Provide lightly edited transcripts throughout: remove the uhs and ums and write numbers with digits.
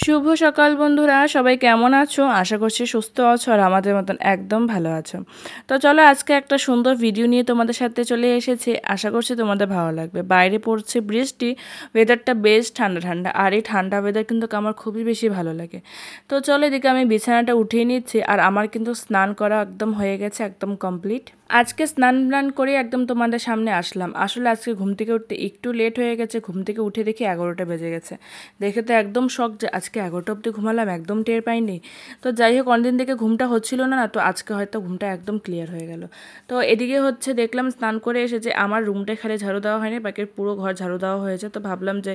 শুভ সকাল বন্ধুরা, সবাই কেমন আছো? আশা করছি সুস্থ আছো আর আমাদের মতন একদম ভালো আছো। তো চলো আজকে একটা সুন্দর ভিডিও নিয়ে তোমাদের সাথে চলে এসেছি। আশা করছি তোমাদের ভালো লাগবে। বাইরে পড়ছে বৃষ্টি, ওয়েদারটা বেশ ঠান্ডা ঠান্ডা, আর এই ঠান্ডা ওয়েদার কিন্তু আমার খুবই বেশি ভালো লাগে। তো চলো এদিকে আমি বিছানাটা উঠিয়ে নিচ্ছি, আর আমার কিন্তু স্নান করা একদম হয়ে গেছে, একদম কমপ্লিট। আজকে স্নান করে একদম তোমাদের সামনে আসলাম। আসলে আজকে ঘুম থেকে উঠতে একটু লেট হয়ে গেছে। ঘুম থেকে উঠে দেখি 11টা বেজে গেছে। দেখে তো একদম শখ যে আজকে 11টা অবধি ঘুমালাম, একদম টের পাইনি। তো যাই হোক, অনেকদিন থেকে ঘুমটা হচ্ছিল না, তো আজকে হয়তো ঘুমটা একদম ক্লিয়ার হয়ে গেল। তো এদিকে হচ্ছে দেখলাম স্নান করে এসেছে, আমার রুমটায় খালি ঝাড়ু দেওয়া হয়নি, বাকির পুরো ঘর ঝাড়ু দেওয়া হয়েছে। তো ভাবলাম যে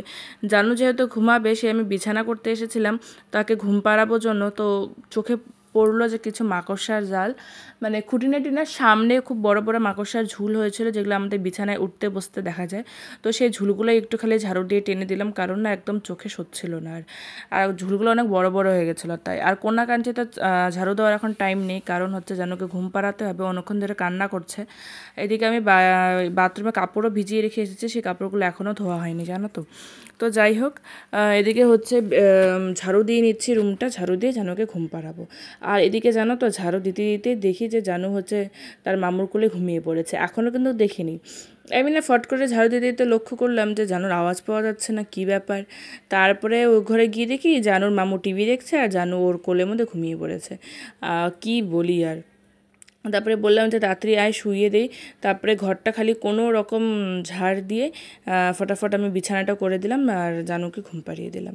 জানু যেহেতু ঘুমাবে, সে আমি বিছানা করতে এসেছিলাম তাকে ঘুম পাড়াবার জন্য। তো চোখে পড়লো যে কিছু মাকড়সার জাল, মানে খুঁটিনাটিনার সামনে খুব বড় বড় মাকড়সার ঝুল হয়েছিল, যেগুলো আমাদের বিছানায় উঠতে বসতে দেখা যায়। তো সেই ঝুলগুলো একটু খালি ঝাড়ু দিয়ে টেনে দিলাম, কারণ না একদম চোখে সচ্ছিল না। আর ঝুলগুলো অনেক বড় বড় হয়ে গেছিলো তাই। আর কোনা কাঞ্চিতে ঝাড়ু দেওয়ার এখন টাইম নেই, কারণ হচ্ছে জানুকে ঘুম পাড়াতে হবে, অনেকক্ষণ ধরে কান্না করছে। এদিকে আমি বাথরুমে কাপড়ও ভিজিয়ে রেখে এসেছি, সেই কাপড়গুলো এখনও ধোয়া হয়নি, জানো তো। তো যাই হোক, এদিকে হচ্ছে ঝাড়ু দিয়ে নিচ্ছি রুমটা, ঝাড়ু দিয়ে জানুকে ঘুম পাড়াবো। আর এদিকে জানো তো, ঝাড়ু দিতে দিতে দেখি যে জানু হচ্ছে তার মামুর কোলে ঘুমিয়ে পড়েছে। এখনও কিন্তু দেখিনি। আমি না ফট করে ঝাড়ু দিতে দিতে লক্ষ্য করলাম যে জানুর আওয়াজ পাওয়া যাচ্ছে না, কী ব্যাপার। তারপরে ওই ঘরে গিয়ে দেখি জানুর মামু টিভি দেখছে, আর জানু ওর কোলের মধ্যে ঘুমিয়ে পড়েছে। কি বলি আর। তারপরে বললাম যে তাড়াতাড়ি আয় শুইয়ে দিই। তারপরে ঘরটা খালি কোনো রকম ঝাড় দিয়ে ফটাফট আমি বিছানাটা করে দিলাম, আর জানুকে ঘুম পাড়িয়ে দিলাম।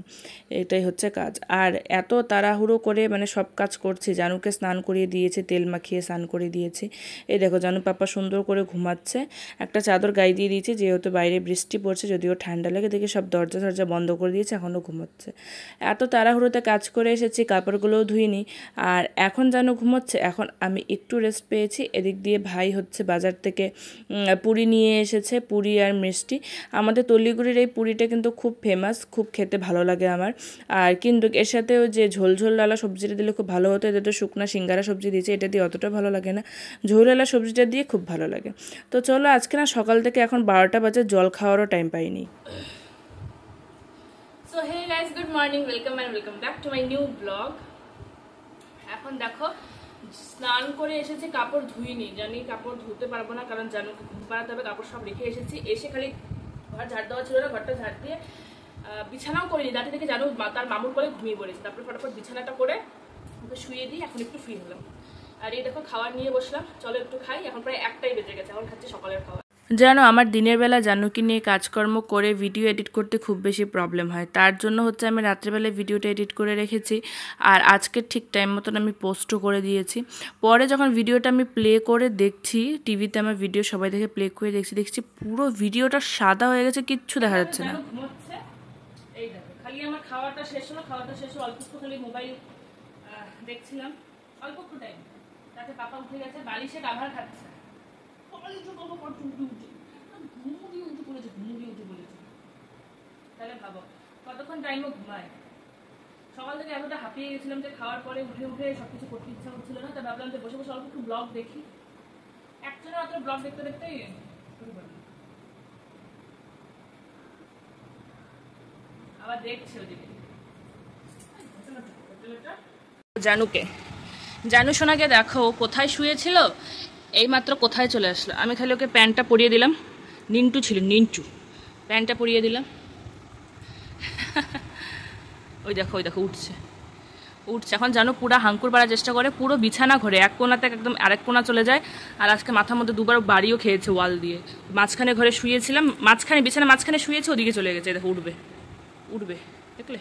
এটাই হচ্ছে কাজ। আর এত তাড়াহুড়ো করে মানে সব কাজ করছি। জানুকে স্নান করিয়ে দিয়েছে, তেল মাখিয়ে স্নান করে দিয়েছি। এই দেখো জানু পাপা সুন্দর করে ঘুমাচ্ছে। একটা চাদর গায়ে দিয়ে দিয়েছি, যেহেতু বাইরে বৃষ্টি পড়ছে, যদিও ঠান্ডা লাগে, দেখে সব দরজা বন্ধ করে দিয়েছে, এখনও ঘুমোচ্ছে। এত তাড়াহুড়োতে কাজ করে এসেছি, কাপড়গুলোও ধুইনি। আর এখন জানু ঘুমোচ্ছে। এখন আমি একটু রেস্ট পেয়েছি। এদিক দিয়ে ভাই হচ্ছে বাজার থেকে পুরি নিয়ে এসেছে, পুরি আর মিষ্টি। আমাদের তলিগুড়ির এই পুরিটা কিন্তু খুব ফেমাস, খুব খেতে ভালো লাগে আমার। আর কিন্তু এর সাথেও যে ঝোলঝোলওয়ালা সবজিটা দিলে খুব ভালো হতো। এটা তো শুকনা সিঙ্গারা সবজি দিয়েছে, এটা দিয়ে অতটা ভালো লাগে না, ঝোলওয়ালা সবজিটা দিয়ে খুব ভালো লাগে। তো চলো, আজকে না সকাল থেকে এখন 12টা বাজে, জল খাওয়ারও টাইম পাইনি। So hey guys, good morning, welcome back to my new vlog. এখন দেখো স্নান করে এসেছি, কাপড় ধুইনি, জানি কাপড় ধুতে পারবো না, কারণ জানুকে ঘুম পাড়াতে হবে। কাপড় সব রেখে এসেছি, এসে খালি ঘর ঝাড় দেওয়া ছিল না, ঘরটা ঝাড় দিয়ে বিছানাও করিনি। দাঁড়িয়ে থেকে জানু তার মামুর কোলে ঘুমিয়ে পড়েছে। তারপরে ফটাফট বিছানাটা করে ওকে শুয়ে দিই, এখন একটু ফ্রি হলাম। আর এই দেখো খাবার নিয়ে বসলাম, চলো একটু খাই। এখন প্রায় 1টাই বেজে গেছে, এখন খাচ্ছি সকালের খাবার। জানো আমার দিনের বেলা জানুকে নিয়ে কাজকর্ম করে ভিডিও এডিট করতে খুব বেশি প্রবলেম হয়, তার জন্য হচ্ছে আমি রাত্রেবেলায় ভিডিওটা এডিট করে রেখেছি। আর আজকে ঠিক টাইম মতন আমি পোস্টও করে দিয়েছি। পরে যখন ভিডিওটা আমি প্লে করে দেখছি, টিভিতে আমার ভিডিও সবাই দেখে প্লে করে দেখছি পুরো ভিডিওটা সাদা হয়ে গেছে, কিচ্ছু দেখা যাচ্ছে না। এই দেখো খালি আমার খাওয়াটা শেষ হলো, অল্প একটু খালি মোবাইল দেখছিলাম, অল্প একটু টাইম। তাতে পাপা উঠে গেছে, বালিশে কাভার খাচ্ছে। তাহলে ভাবো কতক্ষণ টাইমও ঘুমায়। সকাল থেকে এতটা হাঁপিয়ে গেছিলাম যে খাওয়ার পরে উঠে সবকিছু করতে ইচ্ছা হচ্ছিল না। তো ভাবলাম যে বসে অল্প একটু ব্লগ দেখি। একজনের মাত্র ব্লগ দেখতে আবার দেখছে ওদিকে জানু সোনাকে দেখো কোথায় শুয়েছিল, এইমাত্র কোথায় চলে আসলো। আমি খালি ওকে প্যান্টটা পরিয়ে দিলাম, নিন্টু ছিল প্যান্টটা পরিয়ে দিলাম। ওই দেখো উঠছে। এখন জানো পুরো হাঙ্কুর পাড়ার চেষ্টা করে, পুরো বিছানা ঘরে এক কোনা থেকে একদম আরেক কোনা চলে যায়। আর আজকে মাথার মধ্যে দুবার বাড়িও খেয়েছে ওয়াল দিয়ে। মাঝখানে ঘরে শুয়েছিলাম, বিছানা মাঝখানে শুয়েছে, ওদিকে চলে গেছে। দেখো উঠবে দেখলে,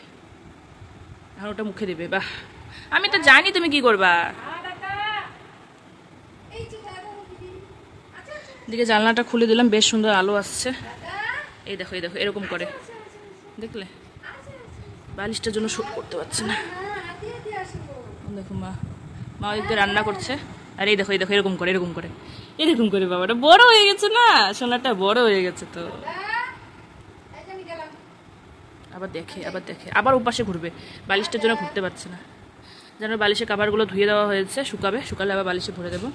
এখন ওটা মুখে দেবে। বাহ, আমি তো জানি তুমি কি করবা। দিকে জানলাটা খুলে দিলাম, বেশ সুন্দর আলো আসছে। এই দেখো এরকম করে, দেখলে বালিশটার জন্য শুট করতে পারছি না। দেখো মা ওইদিকে রান্না করছে। আর এই দেখো এরকম করে বাবাটা বড় হয়ে গেছে না, সোনাটা বড় হয়ে গেছে। তো আবার দেখে আবার ওপাশে ঘুরবে, বালিশটার জন্য ঘুরতে পারছে না। যেন বালিশের কাভারগুলো ধুয়ে দেওয়া হয়েছে, শুকালে আবার বালিশে ভরে দেবো।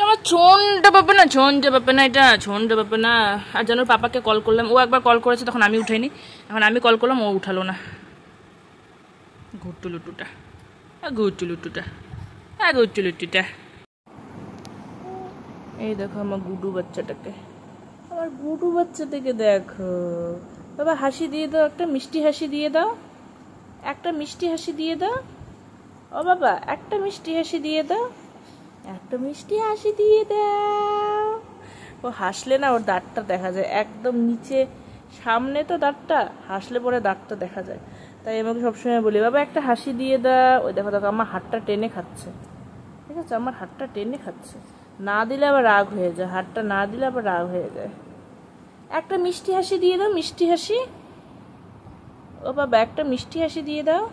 আমার ঝন্ডা পাবে না। আর যেন পাপাকে কল করলাম, ও একবার কল করেছে, তখন আমি উঠাইনি। এখন আমি কল করলাম, ও উঠালো না। ঘুট্টুলুটুটা, ঘুট্টুলুটুটা, ঘুট্টুলুটুটা। এই দেখো আমার গুডু বাচ্চাটাকে, আমার গুডু বাচ্চাটাকে দেখো। বাবা হাসি দিয়ে দাও, একটা মিষ্টি হাসি দিয়ে দাও, একটা মিষ্টি হাসি দিয়ে দাও। ও বাবা একটা মিষ্টি হাসি দিয়ে দাও, একটা মিষ্টি হাসি দিয়ে দাও। ও হাসলে না ওর দাঁতটা দেখা যায় একদম নিচে, সামনে তো দাঁতটা, হাসলে পরে দাঁতটা দেখা যায়। তাই আমাকে সবসময় বলি বাবা একটা হাসি দিয়ে দাও। ওই দেখো দেখো আমার হাতটা টেনে খাচ্ছে, ঠিক আছে, আমার হাতটা টেনে খাচ্ছে। না দিলে আবার রাগ হয়ে যায়, হাতটা না দিলে আবার রাগ হয়ে যায়। একটা মিষ্টি হাসি দিয়ে দাও, মিষ্টি হাসি। ও বাবা একটা মিষ্টি হাসি দিয়ে দাও।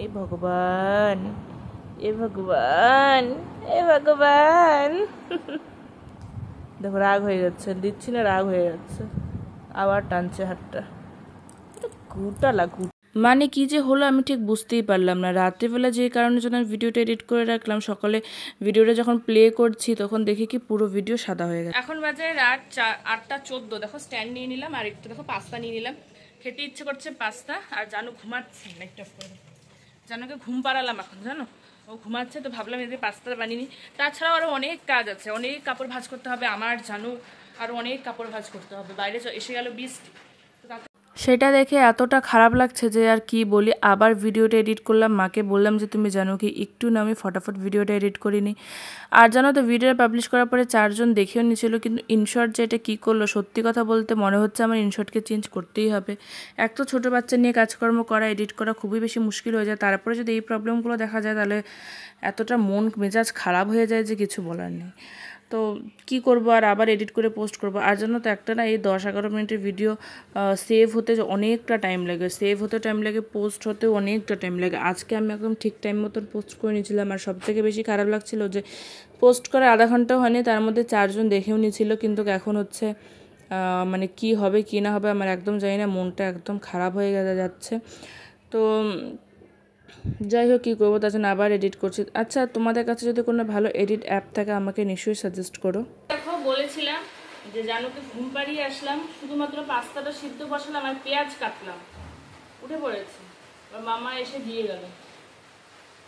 এ ভগবান, এ ভগবান, এ ভগবান। দেখো রাগ হয়ে যাচ্ছে, দিচ্ছি না, রাগ হয়ে যাচ্ছে, আবার টানছে হাতটা। ঘুটালা ঘুট মানে কি যে হলো আমি ঠিক বুঝতেই পারলাম না। রাত্রিবেলা যে কারণের জন্য আমি ভিডিওটা এডিট করে রাখলাম, সকালে ভিডিওটা যখন প্লে করছি তখন দেখি কি পুরো ভিডিও সাদা হয়ে গেছে। এখন বাজে রাত 8টা 14। দেখো স্ট্যান্ড নিয়ে নিলাম, আর একটু দেখো পাস্তা নিয়ে নিলাম। খেতে ইচ্ছে করছে পাস্তা, আর জানু ঘুমাচ্ছে না, একটা করে জানুকে ঘুম পাড়ালাম এখন, জানো ও ঘুমাচ্ছে, তো ভাবলাম এদের পাস্তা বানিয়ে নিই। তাছাড়াও আরও অনেক কাজ আছে, অনেক কাপড় ভাঁজ করতে হবে আমার, জানু আরও অনেক কাপড় ভাঁজ করতে হবে। বাইরে এসে গেল বৃষ্টি, সেটা দেখে এতটা খারাপ লাগছে যে আর কি বলি। আবার ভিডিওটা এডিট করলাম, মাকে বললাম যে তুমি জানো কি একটু না আমি ফটাফট ভিডিওটা এডিট করিনি। আর জানো তো ভিডিওটা পাবলিশ করার পরে 4 জন দেখেও নিয়েছিল, কিন্তু ইনশর্ট যে এটা কী করলো, সত্যি কথা বলতে মনে হচ্ছে আমার ইনশর্টকে চেঞ্জ করতেই হবে। এক তো ছোটো বাচ্চা নিয়ে কাজকর্ম করা, এডিট করা খুবই বেশি মুশকিল হয়ে যায়, তারপরে যদি এই প্রবলেমগুলো দেখা যায় তাহলে এতটা মন মেজাজ খারাপ হয়ে যায় যে কিছু বলার নেই। তো কি করব, আর আবার এডিট করে পোস্ট করব। আর জন্য তো একটা না এই 10-11 মিনিটের ভিডিও সেভ হতে অনেকটা টাইম লাগে, সেভ হতে টাইম লাগে, পোস্ট হতেও অনেকটা টাইম লাগে। আজকে আমি একদম ঠিক টাইম মতন পোস্ট করে নিয়েছিলাম, আর সবথেকে বেশি খারাপ লাগছিল যে পোস্ট করে আধা ঘন্টাও হয়নি, তার মধ্যে 4 জন দেখেও নিয়েছিল, কিন্তু এখন হচ্ছে মানে কি হবে কি না হবে আমার একদম জানি না, মনটা একদম খারাপ হয়ে যাচ্ছে। তো যাই হোক কী করবো, তার জন্য আবার এডিট করছি। আচ্ছা তোমাদের কাছে যদি কোনো ভালো এডিট অ্যাপ থাকে আমাকে নিশ্চয়ই সাজেস্ট করো। দেখো বলেছিলাম যে জানুকে ঘুম পাড়িয়ে আসলাম, শুধুমাত্র পাস্তাটা সিদ্ধ বসালাম আর পেঁয়াজ কাটলাম, উঠে পড়েছে, মামা এসে দিয়ে গেল।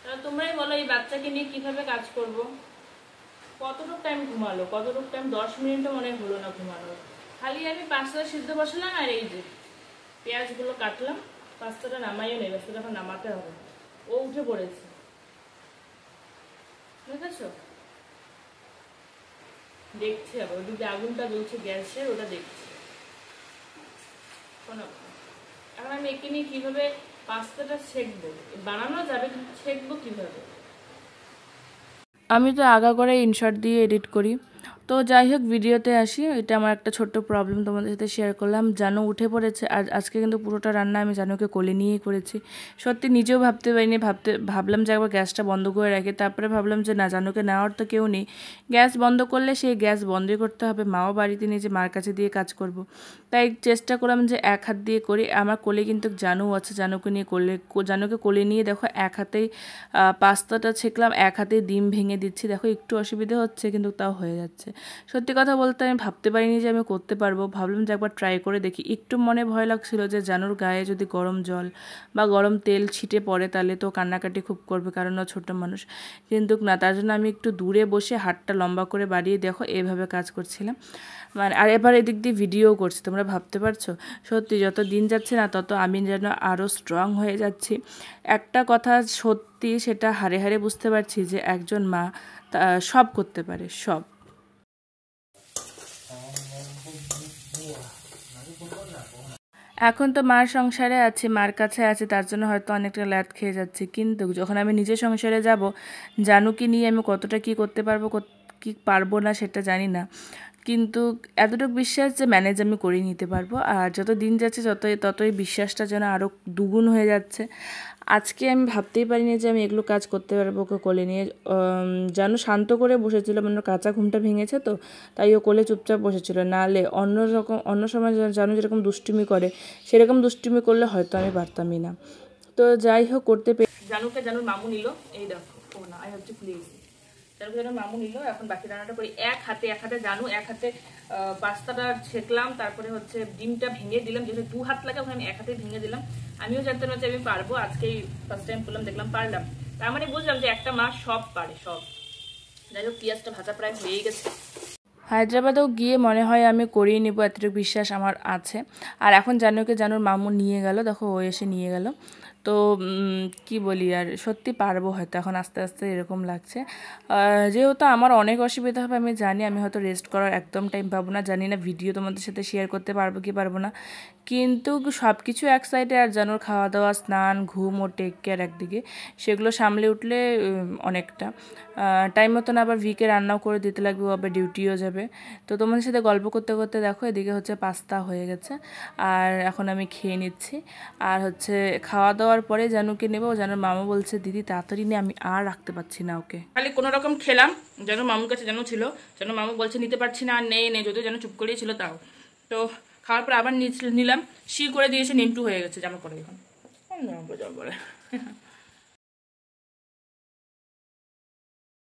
তাহলে তোমরাই বলো এই বাচ্চাকে নিয়ে কীভাবে কাজ করব। কতটুকু টাইম ঘুমালো, কতটুকু টাইম, 10 মিনিটও মনে হলো না ঘুমানো। খালি আমি পাস্তাটা সিদ্ধ বসালাম আর এই যে পেঁয়াজগুলো কাটলাম, পাস্তাটা নামাইও নেই, পাস্তাটা এখন নামাতে হবে। ও উঠে পড়েছে, বুঝেছো, দেখছি আবার ওদিকে আগুনটা জ্বলছে গ্যাসের, ওটা দেখছি। এখন আমি একে নিয়ে কিভাবে পাস্তাটা ছেঁকবো, বানানো যাবে কিন্তু ছেঁকবো কিভাবে। আমি তো আগাগোড়াই ইনশর্ট দিয়ে এডিট করি। তো যাই হোক ভিডিওতে আসি, এটা আমার একটা ছোট্ট প্রবলেম তোমাদের সাথে শেয়ার করলাম। জানু উঠে পড়েছে, আর আজকে কিন্তু পুরোটা রান্না আমি জানুকে কোলে নিয়েই করেছি। সত্যি নিজেও ভাবতে পারিনি, ভাবলাম যে একবার গ্যাসটা বন্ধ করে রাখি, তারপরে ভাবলাম যে না, জানুকে নেওয়ার তো কেউ নেই, গ্যাস বন্ধ করলে সেই গ্যাস বন্ধই করতে হবে, মাও বাড়িতে নিয়ে যে মার কাছে দিয়ে কাজ করব। তাই চেষ্টা করলাম যে এক হাত দিয়ে করি। আমার কোলে কিন্তু জানু আছে, জানুকে কোলে নিয়ে দেখো এক হাতেই পাস্তাটা ছেঁকলাম, এক হাতেই ডিম ভেঙে দিচ্ছি। দেখো একটু অসুবিধা হচ্ছে কিন্তু তাও হয়ে যাচ্ছে। সত্যি কথা বলতে আমি ভাবতে পারিনি যে আমি করতে পারবো, ভাবলাম যে একবার ট্রাই করে দেখি। একটু মনে ভয় লাগছিল যে জানুর গায়ে যদি গরম জল বা গরম তেল ছিটে পড়ে তাহলে তো কান্নাকাটি খুব করবে, কারণ ও ছোটো মানুষ। কিন্তু না, তার জন্য আমি একটু দূরে বসে হাতটা লম্বা করে বাড়িয়ে দেখো এভাবে কাজ করছিলাম। মানে আর এবার এদিক দিয়ে ভিডিও করছি, তোমরা ভাবতে পারছো। সত্যি যত দিন যাচ্ছে না তত আমি যেন আরও স্ট্রং হয়ে যাচ্ছি। একটা কথা সত্যি, সেটা হাড়ে হাড়ে বুঝতে পারছি যে একজন মা সব করতে পারে, সব। এখন তো মার সংসারে আছি, মার কাছে আছি, তার জন্য হয়তো অনেকটা ল্যাদ খেয়ে যাচ্ছি, কিন্তু যখন আমি নিজের সংসারে যাব, জানুকে নিয়ে আমি কতটা কি করতে পারবো কি পারবো না সেটা জানি না, কিন্তু এতটুকু বিশ্বাস যে ম্যানেজ আমি করে নিতে পারবো। আর যত দিন যাচ্ছে ততই বিশ্বাসটা যেন আরও দ্বিগুণ হয়ে যাচ্ছে। আজকে আমি ভাবতেই পারিনি যে আমি এগুলো কাজ করতে পারবো ওকে কোলে নিয়ে। যেন শান্ত করে বসেছিল, মানে কাঁচা ঘুমটা ভেঙেছে তো, তাই ও কোলে চুপচাপ বসেছিল। নাহলে অন্য সময় জানো যেরকম দুষ্টুমি করে, সেরকম দুষ্টুমি করলে হয়তো আমি পারতামই না। তো যাই হোক করতে জানুর মামু নিল, এই দেখো ও না, আই হ্যাভ টু প্লিজ। তারপর যেন মামু নিল। এখন বাকি রান্নাটা করি এক হাতে জানু, এক হাতে পাস্তাটা ছেঁকলাম, তারপরে হচ্ছে ডিমটা ভেঙে দিলাম, যেহেতু 2 হাত লাগে ওখানে আমি 1 হাতে ভেঙে দিলাম। আমিও জানতাম না যে আমি পারবো, আজকেই ফার্স্ট টাইম করলাম, দেখলাম পারলাম। তার মানে বুঝলাম যে একটা মা সব পারে, সব। যাই হোক, পেঁয়াজটা ভাজা প্রায় হয়ে গেছে। হায়দ্রাবাদেও গিয়ে মনে হয় আমি করিয়ে নেব, এতটুকু বিশ্বাস আমার আছে। আর এখন জানুর মামু নিয়ে গেল, দেখো ও এসে নিয়ে গেল। তো কি বলি আর, সত্যি পারবো হয়তো এখন আস্তে আস্তে, এরকম লাগছে। যেহেতু আমার অনেক অসুবিধা হবে আমি জানি, আমি হয়তো রেস্ট করার একদম টাইম পাবো না, জানি না ভিডিও তোমাদের সাথে শেয়ার করতে পারবো কি পারবো না। কিন্তু সব কিছু এক সাইডে, আর জানুর খাওয়া দাওয়া, স্নান, ঘুম ও টেক কেয়ার একদিকে, সেগুলো সামলে উঠলে অনেকটা টাইম মতন আবার ভিকে রান্নাও করে দিতে লাগবে, ও আবার ডিউটিও যাবে। তো তোমাদের সাথে গল্প করতে করতে দেখো এদিকে হচ্ছে পাস্তা হয়ে গেছে, আর এখন আমি খেয়ে নিচ্ছি। আর হচ্ছে খাওয়া দাওয়ার পরে জানুকে নেবো, জানুর মামা বলছে দিদি তাড়াতাড়ি নিয়ে, আমি আর রাখতে পারছি না ওকে। খালি কোনো রকম খেলাম, জানুর মামুর কাছে জানু ছিল, জানুর মামু বলছে নিতে পারছি না, আর নেই যদিও যেন চুপ করেই ছিল তাও। তো খাওয়ার পর আবার নিলাম, শি করে দিয়েছে, নিমটু হয়ে গেছে জামা পরে এখন বলে